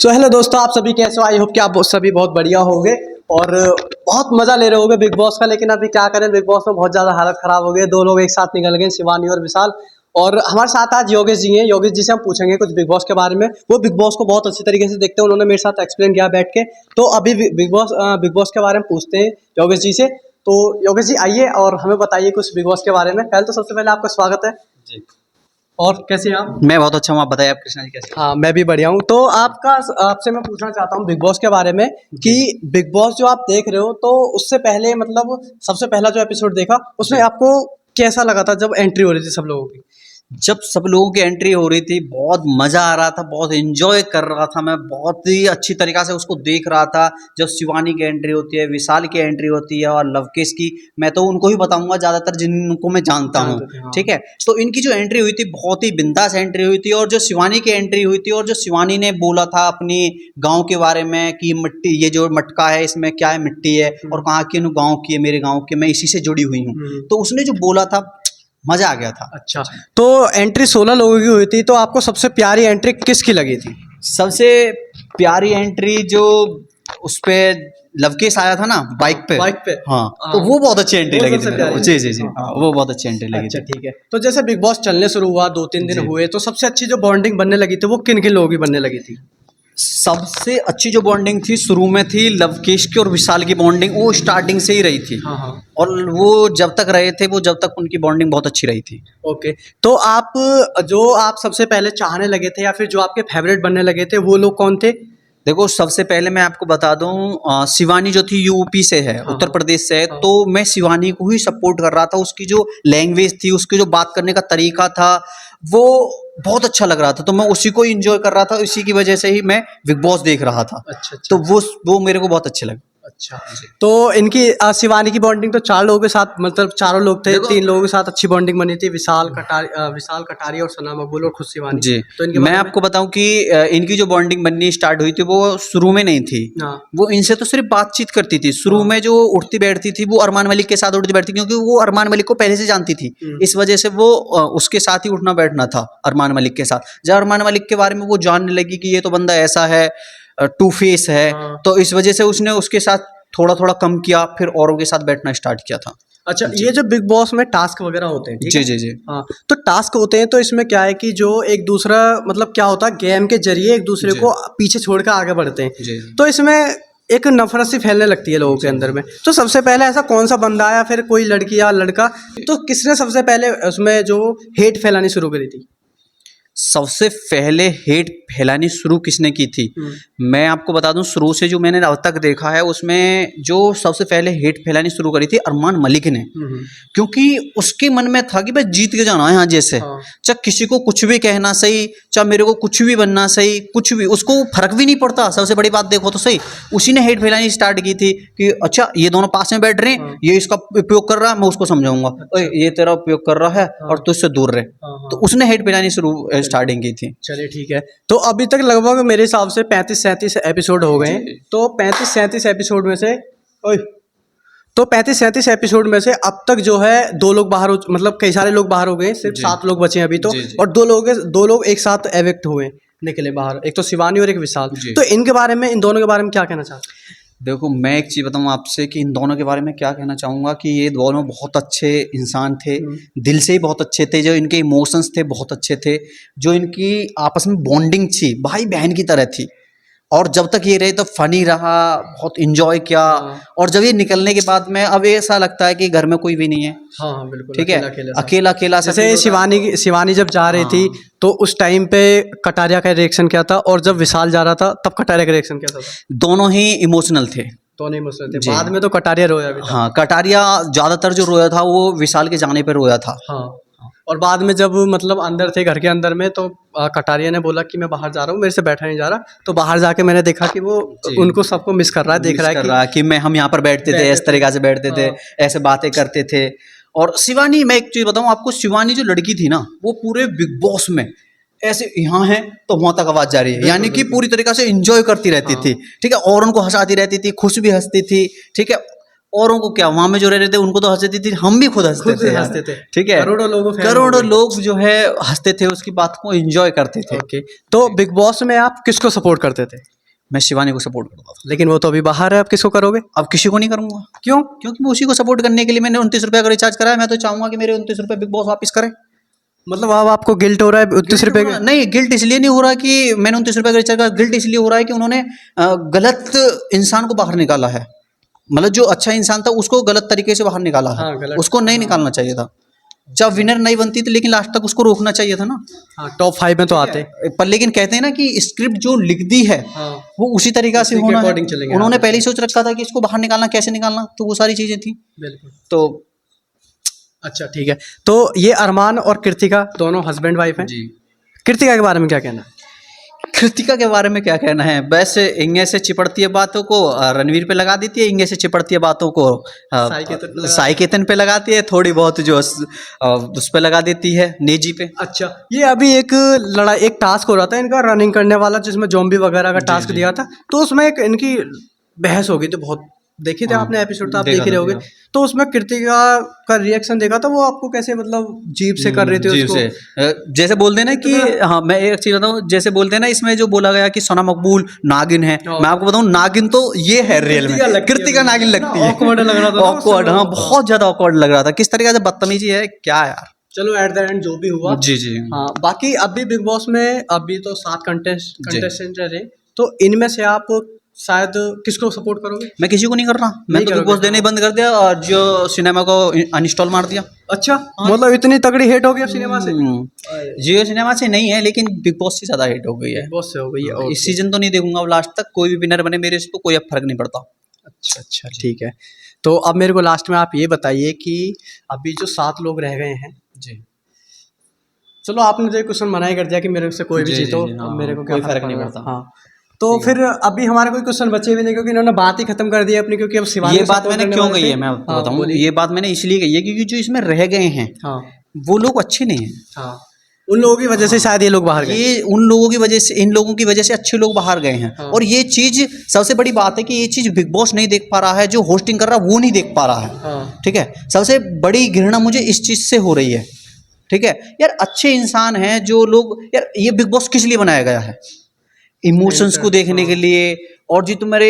So hello दोस्तों, आप सभी कैसे हो? आई होप कि आप सभी बहुत बढ़िया होंगे और बहुत मज़ा ले रहे होंगे बिग बॉस का। लेकिन अभी क्या करें, बिग बॉस में बहुत ज़्यादा हालत ख़राब हो गई है। दो लोग एक साथ निकल गए, शिवानी और विशाल। और हमारे साथ आज योगेश जी हैं। योगेश जी से हम पूछेंगे कुछ बिग बॉस के बारे में। वो बिग बॉस को बहुत अच्छी तरीके से देखते हैं, उन्होंने मेरे साथ एक्सप्लेन किया बैठ के। तो अभी बिग बॉस के बारे में पूछते हैं योगेश जी से। तो योगेश जी आइए और हमें बताइए कुछ बिग बॉस के बारे में। पहले तो सबसे पहले आपका स्वागत है जी। और कैसे हैं आप? मैं बहुत अच्छा हूँ। आप बताइए, आप कृष्णा जी कैसे हैं? हाँ, मैं भी बढ़िया हूँ। तो आपसे मैं पूछना चाहता हूँ बिग बॉस के बारे में कि बिग बॉस जो आप देख रहे हो, तो उससे पहले मतलब सबसे पहला जो एपिसोड देखा उसमें आपको कैसा लगा था जब एंट्री हो रही थी सब लोगों की? जब सब लोगों की एंट्री हो रही थी, बहुत मज़ा आ रहा था, बहुत एंजॉय कर रहा था मैं, बहुत ही अच्छी तरीक़ा से उसको देख रहा था। जब शिवानी की एंट्री होती है, विशाल की एंट्री होती है और लवकेश की, मैं तो उनको ही बताऊंगा ज़्यादातर जिनको मैं जानता हूँ। हाँ। ठीक है, तो इनकी जो एंट्री हुई थी बहुत ही बिंदास एंट्री हुई थी। और जो शिवानी की एंट्री हुई थी और जो शिवानी ने बोला था अपनी गाँव के बारे में कि मिट्टी, ये जो मटका है इसमें क्या है, मिट्टी है, और कहा कि गाँव की है, मेरे गाँव की, मैं इसी से जुड़ी हुई हूँ। तो उसने जो बोला था, मज़ा आ गया था। अच्छा, तो एंट्री 16 लोगों की हुई थी, तो आपको सबसे प्यारी एंट्री किसकी लगी थी? सबसे प्यारी एंट्री जो उस पे लवकेश आया था ना बाइक पे। हाँ, तो वो बहुत अच्छी एंट्री लगी थी मेरे को। जी जी जी, हाँ, वो बहुत अच्छी एंट्री लगी अच्छा थी। ठीक है। तो जैसे बिग बॉस चलने शुरू हुआ, 2-3 दिन हुए, तो सबसे अच्छी जो बॉन्डिंग बनने लगी थी वो किन किन लोगों की बनने लगी थी? सबसे अच्छी जो बॉन्डिंग थी शुरू में थी लवकेश की और विशाल की बॉन्डिंग, वो स्टार्टिंग से ही रही थी। हाँ। और वो जब तक रहे थे, वो जब तक उनकी बॉन्डिंग बहुत अच्छी रही थी। ओके, तो आप सबसे पहले चाहने लगे थे या फिर जो आपके फेवरेट बनने लगे थे वो लोग कौन थे? देखो, सबसे पहले मैं आपको बता दूं, शिवानी जो थी यूपी से है, हाँ, उत्तर प्रदेश से है। हाँ। तो मैं शिवानी को ही सपोर्ट कर रहा था। उसकी जो लैंग्वेज थी, उसकी जो बात करने का तरीका था, वो बहुत अच्छा लग रहा था। तो मैं उसी को ही इंजॉय कर रहा था, इसी की वजह से ही मैं बिग बॉस देख रहा था। अच्छा। तो वो मेरे को बहुत अच्छे लगे। अच्छा, तो इनकी शिवानी की बॉन्डिंग तो 4 लोगों के साथ, मतलब चारों लोग थे, 3 लोगों के साथ अच्छी बॉन्डिंग बनी थी, विशाल कटारी और सना मकबूल और खुद शिवानी। जी, तो इनके मैं बारे में? आपको बताऊं कि इनकी जो बॉन्डिंग बननी स्टार्ट हुई थी वो शुरू में नहीं थी। हाँ। वो इनसे तो सिर्फ बातचीत करती थी। शुरू में जो उठती बैठती थी वो अरमान मलिक के साथ उठती बैठती, क्योंकि वो अरमान मलिक को पहले से जानती थी। इस वजह से वो उसके साथ ही उठना बैठना था, अरमान मलिक के साथ। जब अरमान मलिक के बारे में वो जानने लगी कि ये तो बंदा ऐसा है, टू फेस है, हाँ। तो इस वजह से उसने उसके साथ थोड़ा थोड़ा कम किया, फिर औरों के साथ बैठना स्टार्ट किया था। अच्छा, ये जो बिग बॉस में टास्क वगैरह होते हैं, ठीक जी है? जी जी। हाँ, तो टास्क होते हैं, तो इसमें क्या है कि जो एक दूसरा, मतलब क्या होता है, गेम के जरिए एक दूसरे जी। को पीछे छोड़कर आगे बढ़ते हैं। जी। तो इसमें एक नफरत सी फैलने लगती है लोगों के अंदर में। तो सबसे पहले ऐसा कौन सा बंदा या फिर कोई लड़की या लड़का, तो किसने सबसे पहले उसमें जो हेट फैलानी शुरू करी थी? सबसे पहले हेट फैलानी शुरू किसने की थी? मैं आपको बता दूं, शुरू से जो मैंने अब तक देखा है उसमें जो सबसे पहले हेट फैलानी शुरू करी थी अरमान मलिक ने। क्योंकि उसके मन में था कि बस जीत के जाना है यहाँ जैसे। हाँ। चाहे किसी को कुछ भी कहना सही, चाहे मेरे को कुछ भी बनना सही, कुछ भी, उसको फर्क भी नहीं पड़ता। सबसे बड़ी बात देखो तो सही, उसी ने हेट फैलानी स्टार्ट की थी कि अच्छा ये दोनों पास में बैठ रहे हैं, ये इसका उपयोग कर रहा है, मैं उसको समझाऊंगा, ओए ये तेरा उपयोग कर रहा है और तू इससे दूर रहे। तो उसने हेट फैलानी शुरू स्टार्टिंग की थी। चलिए ठीक है। तो अभी तक लगभग मेरे हिसाब से 35-37 एपिसोड हो गए हैं। तो 35-37 एपिसोड में से ओए तो 35-37 एपिसोड में से अब तक जो है 2 लोग बाहर हो, मतलब कई सारे लोग बाहर हो गए, सिर्फ 7 लोग बचे हैं अभी तो। और 2 लोग एक साथ एविक्ट हुए, निकले बाहर, एक तो शिवानी और एक विशाल। तो इनके बारे में, इन दोनों के बारे में क्या कहना चाहते हैं? देखो, मैं एक चीज़ बताऊँ आपसे कि इन दोनों के बारे में क्या कहना चाहूँगा कि ये दोनों बहुत अच्छे इंसान थे, दिल से ही बहुत अच्छे थे। जो इनके इमोशंस थे बहुत अच्छे थे, जो इनकी आपस में बॉन्डिंग थी भाई बहन की तरह थी। और जब तक ये रहे तो फनी रहा, बहुत इंजॉय किया। और जब ये निकलने के बाद में अब ऐसा लगता है कि घर में कोई भी नहीं है। हाँ बिल्कुल, ठीक है, अकेला अकेला जैसे शिवानी जब जा रही थी, तो उस टाइम पे कटारिया का रिएक्शन क्या था, और जब विशाल जा रहा था तब कटारिया का रिएक्शन क्या था? दोनों ही इमोशनल थे। दोनों इमोशनल थे। बाद में तो कटारिया रोया भी था। हाँ, कटारिया ज़्यादातर जो रोया था वो विशाल के जाने पर रोया था। हाँ, और बाद में जब मतलब अंदर थे, घर के अंदर में, तो कटारिया ने बोला कि मैं बाहर जा रहा हूँ, मेरे से बैठा नहीं जा रहा। तो बाहर जाके मैंने देखा कि वो उनको सबको मिस कर रहा है, देख रहा है कि मैं, हम यहाँ पर बैठते थे, इस तरीक़ा से बैठते थे, ऐसे बातें करते थे। और शिवानी, मैं एक चीज़ बताऊँ आपको, शिवानी जो लड़की थी ना, वो पूरे बिग बॉस में ऐसे यहाँ है तो वहाँ तक आवाज़ जा रही है, यानी कि पूरी तरीक़ा से एंजॉय करती रहती थी। ठीक है, और उनको हंसाती रहती थी, खुश भी हंसती थी। ठीक है, औरों को क्या, वहां में जो रह रहे थे उनको तो हंसती थी, हम भी खुद हंसते थे यार। हंसते थे। ठीक है, करोड़ों लोगों करोड़ों लोग जो है हंसते थे, उसकी बात को एंजॉय करते थे। ओके, तो बिग बॉस में आप किसको सपोर्ट करते थे? मैं शिवानी को सपोर्ट करता था। लेकिन वो तो अभी बाहर है, आप किसको करोगे? अब किसी को नहीं करूंगा, क्यों? क्योंकि मैं उसी को सपोर्ट करने के लिए मैंने 29 रुपये का रिचार्ज कराया। मैं तो चाहूंगा कि मेरे 29 रुपये बिग बॉस वापस करे। मतलब अब आपको गिल्ट हो रहा है 29 रुपए के? नहीं, गिल्ट इसलिए नहीं हो रहा कि मैंने 29 रुपये का रिचार्ज करा, गिल्ट इसलिए हो रहा है कि उन्होंने गलत इंसान को बाहर निकाला है। मतलब जो अच्छा इंसान था उसको गलत तरीके से बाहर निकाला है। हाँ, गलत। उसको नहीं निकालना चाहिए था। जब विनर नहीं बनती थी, लेकिन लास्ट तक उसको रोकना चाहिए था ना। हाँ, टॉप 5 में तो आते। पर लेकिन कहते हैं ना कि स्क्रिप्ट जो लिख दी है हाँ, वो उसी तरीका से उसी के होना है। according चलेंगे। उन्होंने हाँ, पहले ही सोच रखा था कि इसको बाहर निकालना, कैसे निकालना, तो वो सारी चीजें थी। बिल्कुल। तो अच्छा, ठीक है। तो ये अरमान और कृतिका दोनों हस्बैंड वाइफ हैं। जी, कृतिका के बारे में क्या कहना है? कृतिका के बारे में क्या कहना है, बस इंगे से चिपड़ती है बातों को रणवीर पे लगा देती है, इंगे से चिपड़ती है बातों को साई केतन पे लगाती है, थोड़ी बहुत जो उस पे लगा देती है, नेजी पे। अच्छा, ये अभी एक टास्क हो रहा था इनका रनिंग करने वाला, जिसमें ज़ॉम्बी वगैरह का टास्क दिया था, तो उसमें एक इनकी बहस हो गई थी बहुत। देखी थी हाँ, आपने एपिसोड, तो आप देखा देख ही था, रहोगे। देखा। तो उसमें कृतिका का रिएक्शन देखा था, वो आपको कैसे मतलब जीभ से कर रही थी जी उसको? से जैसे बोलते हैं ना कि हाँ, मैं एक चीज बताऊँ, जैसे बोलते हैं ना इसमें जो बोला गया कि सोना मकबूल नागिन है, मैं आपको बताऊँ नागिन तो ये है रियल में, कृतिका नागिन लगती है। ऑकवर्ड लग रहा था, ऑकवर्ड, हाँ, बहुत ज्यादा ऑकवर्ड लग रहा था। किस तरीके से बदतमीजी है क्या यार। चलो, एट द एंड जो भी हुआ। जी जी। हाँ, बाकी अभी बिग बॉस में अभी तो 7 कंटेस्टेंट रहे, तो इनमें से आप शायद किसको सपोर्ट करोगे? मैं किसी को नहीं कर रहा, मैं तो बिग बॉस देने ही बंद कर दिया और जो सिनेमा को अनइंस्टॉल मार दिया। अच्छा, मतलब इतनी तगड़ी हिट हो गई अब सिनेमा से? जियो सिनेमा से नहीं है, लेकिन बिग बॉस से ज्यादा हिट हो गई है। बिग बॉस से हो गई है। इस सीजन तो नहीं देखूंगा अब लास्ट तक, कोई भी विनर बने मेरे से तो कोई अब फर्क नहीं पड़ता। अच्छा अच्छा, ठीक है। तो अब मेरे को लास्ट में आप ये बताइए कि अभी जो 7 लोग रह गए हैं, जी, चलो आपने तो एक क्वेश्चन मना ही कर दिया कि मेरे से कोई भी जी, जीतो, जी, हाँ, मेरे को क्या कोई फर्क नहीं पड़ेगा। पड़ता। हाँ, तो फिर अभी हमारे कोई क्वेश्चन बचे भी नहीं, क्योंकि इन्होंने बात ही खत्म कर दी अपनी, क्योंकि अब शिवानी ये को बात support मैंने करने क्यों वाले कही थे। है मैं आपको हाँ, बताऊं, बोलिए। ये बात मैंने इसलिए कही है क्योंकि जो इसमें रह गए हैं हाँ वो लोग अच्छे नहीं हैं। हाँ, उन लोगों की वजह से शायद ये लोग बाहर गए। ये उन लोगों की वजह से, इन लोगों की वजह से अच्छे लोग बाहर गए हैं। हाँ। और ये चीज सबसे बड़ी बात है कि ये चीज बिग बॉस नहीं देख पा रहा है, जो होस्टिंग कर रहा है वो नहीं देख पा रहा है। हाँ, ठीक है, सबसे बड़ी घृणा मुझे इस चीज से हो रही है। ठीक है यार, अच्छे इंसान हैं जो लोग, यार ये बिग बॉस किस लिए बनाया गया है? इमोशंस को देखने के लिए, और जी तुम्हारे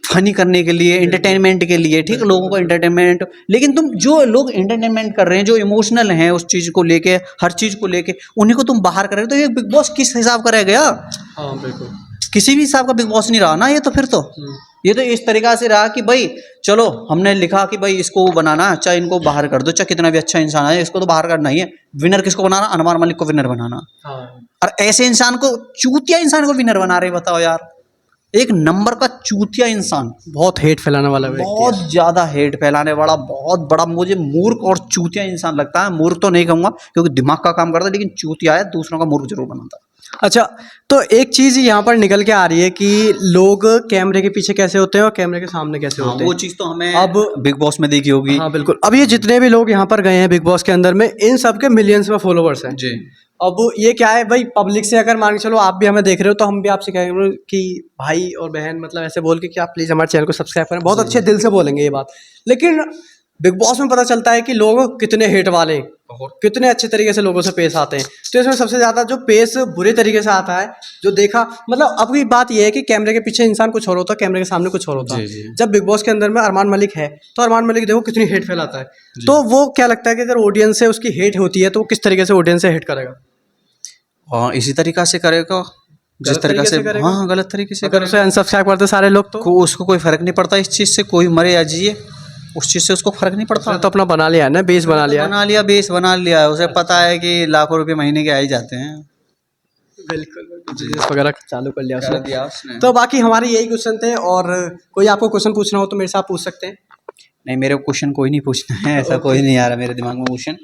फनी करने के लिए, एंटरटेनमेंट के लिए। ठीक है, लोगों को एंटरटेनमेंट, लेकिन तुम जो लोग एंटरटेनमेंट कर रहे हैं, जो इमोशनल हैं उस चीज़ को लेके, हर चीज़ को लेके, उन्हीं को तुम बाहर कर रहे हो, तो ये बिग बॉस किस हिसाब का रह गया? हाँ, बिल्कुल। किसी भी हिसाब का बिग बॉस नहीं रहा ना ये तो। फिर तो ये तो इस तरीका से रहा कि भाई चलो हमने लिखा कि भाई इसको बनाना है, चाहे इनको बाहर कर दो, चाहे कितना भी अच्छा इंसान है इसको तो बाहर करना ही है। विनर किसको बनाना? अनवर मलिक को विनर बनाना। हाँ, और ऐसे इंसान को, चूतिया इंसान को विनर बना रहे, बताओ यार। एक नंबर का चूतिया इंसान, बहुत हेट फैलाने वाला व्यक्ति है। बहुत ज्यादा हेट फैलाने वाला, बहुत बड़ा मुझे मूर्ख और चूतिया इंसान लगता है। मूर्ख तो नहीं कहूंगा क्योंकि दिमाग का काम करता है, लेकिन चूतिया है, दूसरों का मूर्ख जरूर बनाता है। अच्छा, तो एक चीज यहाँ पर निकल के आ रही है कि लोग कैमरे के पीछे कैसे होते हैं और कैमरे के सामने कैसे हाँ, होते वो हैं। चीज तो हमें अब बिग बॉस में देखी होगी। हाँ, बिल्कुल। अब ये जितने भी लोग यहाँ पर गए हैं बिग बॉस के अंदर में, इन सब के मिलियंस में फॉलोवर्स हैं। जी, अब ये क्या है भाई, पब्लिक से अगर मान के चलो आप भी हमें देख रहे हो, तो हम भी आपसे कहेंगे कि भाई और बहन, मतलब ऐसे बोल के कि आप प्लीज़ हमारे चैनल को सब्सक्राइब करें। बहुत अच्छे दिल से बोलेंगे ये बात, लेकिन बिग बॉस में पता चलता है कि लोग कितने हेट वाले, कितने अच्छे तरीके से लोगों से पेश आते हैं। तो इसमें सबसे ज़्यादा जो पेश बुरे तरीके से आता है, जो देखा, मतलब अब की बात ये है कि कैमरे के पीछे इंसान कुछ और होता है, कैमरे के सामने कुछ और होता है। जब बिग बॉस के अंदर में अरमान मलिक है, तो अरमान मलिक देखो कितनी हेट फैलाता है। तो वो क्या लगता है कि अगर ऑडियंस से उसकी हेट होती है, तो वो किस तरीके से ऑडियंस से हेट करेगा? हाँ, इसी तरीका से करेगा जिस तरीका से, हाँ, गलत तरीके से अगर उसे अनसब्सक्राइब करते सारे लोग, तो उसको कोई फर्क नहीं पड़ता इस चीज से, कोई मरे या जिए, उस चीज से उसको फर्क नहीं पड़ता। तो अपना बना लिया है ना, बेस बना लिया है। बेस बना लिया, उसे पता है कि लाखों रुपए महीने के आ ही जाते हैं। बिल्कुल, बिजनेस वगैरह चालू कर लिया कर उसने। दिया उसने। तो बाकी हमारे यही क्वेश्चन थे, और कोई आपको क्वेश्चन पूछना हो तो मेरे से आप पूछ सकते हैं। नहीं, मेरे को क्वेश्चन कोई नहीं पूछना है, ऐसा कोई नहीं आ रहा मेरे दिमाग में क्वेश्चन।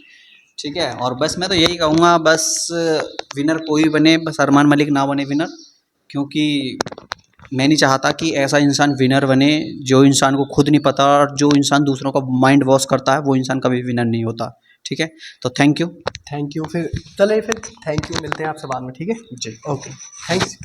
ठीक है, और बस मैं तो यही कहूँगा, बस विनर कोई बने, बस अरमान मलिक ना बने विनर, क्योंकि मैं नहीं चाहता कि ऐसा इंसान विनर बने जो इंसान को खुद नहीं पता, और जो इंसान दूसरों का माइंड वॉश करता है वो इंसान कभी विनर नहीं होता। ठीक है, तो थैंक यू। फिर चलिए, फिर थैंक यू, मिलते हैं आपसे बाद में। ठीक है जी, ओके, थैंक्स।